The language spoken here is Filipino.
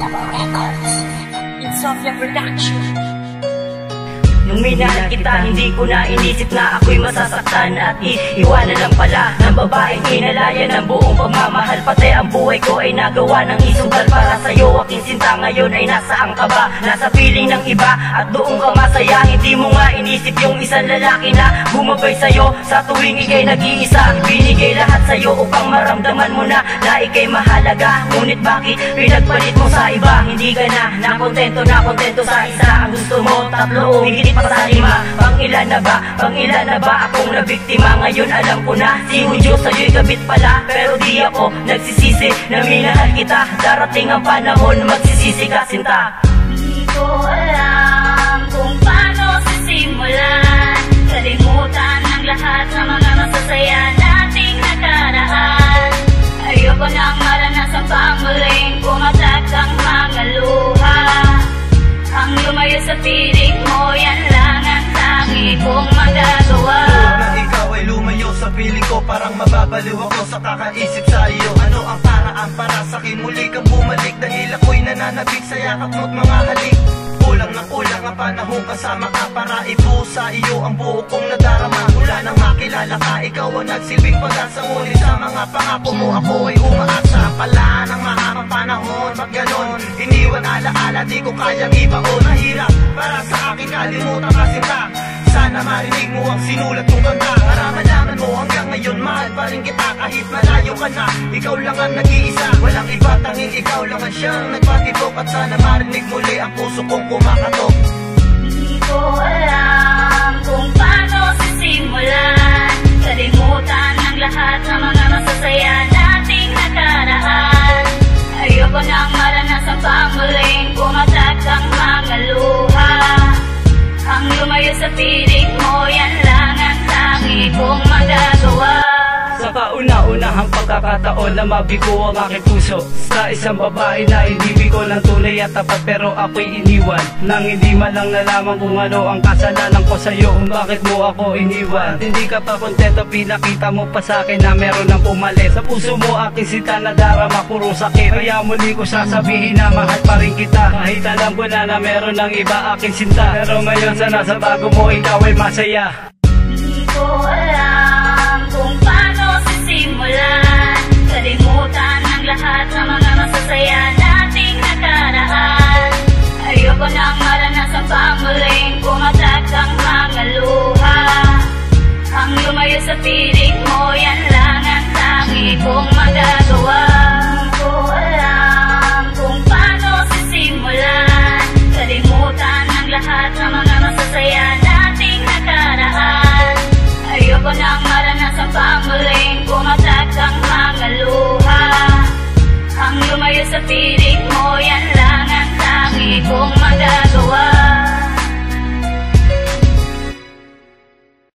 Double Records. It's Sofia Production. Nung minahal kita, hindi ko na inisip na ako'y masasaktan at iiwanan lang pala ng babaeng inalaya ng buong pagmamahal. Pati ang buhay ko ay nagawa ng isugal para sa'yo. Aking sinta ngayon ay nasaan ka ba? Nasa piling ng iba at doon ka masaya. Hindi mo nga inisip yung isang lalaki na bumabay sa'yo sa tuwing ika'y nag-iisa. Binigay lahat sa'yo upang maramdaman mo na ika'y mahalaga. Ngunit bakit pinagpalit mo sa iba? Hindi ka na kontento sa isa. Ang gusto mo tatlo o higit pa sa lima. Pangilan na ba akong nabiktima? Ngayon alam ko na si Hudyo sa'yo'y kabit pala. Pero di ako nagsisisi na minahal kita. Darating ang panahon magsisisi ka sinta. Hindi ko alam kung paano sisimulan. Kalimutan ang lahat ng mga masasaya nating nakaraan. Ayoko nang maranasan pang muling pumatak ang mga luha. Ang lumayo sa piling mo, yan lang ang tangi kong magagawa. Na ikaw ay lumayo sa piling ko, parang mababaliw ako sa kakaisip sa iyo. Ano ang paraan para sa'kin muli kang bumalik? Dahil ako'y nananabik sa yakap mo't mga halik. Kulang na kulang ang panahon kasama ka para ibuo sa iyo ang buo kong nadarama. Mula nang makilala ka, ikaw ang nagsilbing pag-asa. Ngunit sa mga pangako mo ako ay umaasa. Pala ng mahabang panahon, pag ganon iniwan alaala, di ko kayang ibaon. Mahirap para sa akin kalimutan kasi ka. Sana marinig mo ang sinulat kong kanta. Para malaman mo hanggang ngayon mahal pa rin kita. Kahit malayo ka na, ikaw lang ang nag-iisa. Walang iba, tanging ikaw lang ang siyang nagpatibok. At sana marinig muli ang puso kong kumakatok. Hindi ko alam kung paano sisimulan. Kalimutan ang lahat ng mga masasaya nating nakaraan. Ayoko nang maranasan pang muling pumatak ang mga luha. Ang lumayo sa piling mo, yan lang ang tangi kong magagawa. Sa kauna-unahang pagkakataon na mabigo ang aking puso sa isang babae na inibig ko ng tunay at tapat, pero ako'y iniwan nang hindi man lang nalaman kung ano ang kasalanan ko sa'yo. Kung bakit mo ako iniwan, hindi ka pa kontento, pinakita mo pa sa'kin na meron ng pumalit. Sa puso mo aking sinta na darama, puro sakit. Kaya muli ko sasabihin na mahal pa rin kita. Kahit alam ko na meron ng iba aking sinta, pero ngayon sana sa bago mo ikaw ay masaya. Hindi ko alam kung paano sisimulan. Kalimutan ang lahat ng mga masasaya nating nakaraan. Ayoko nang maranasan pang muling pumatak ang mga luha. Ang lumayo sa piling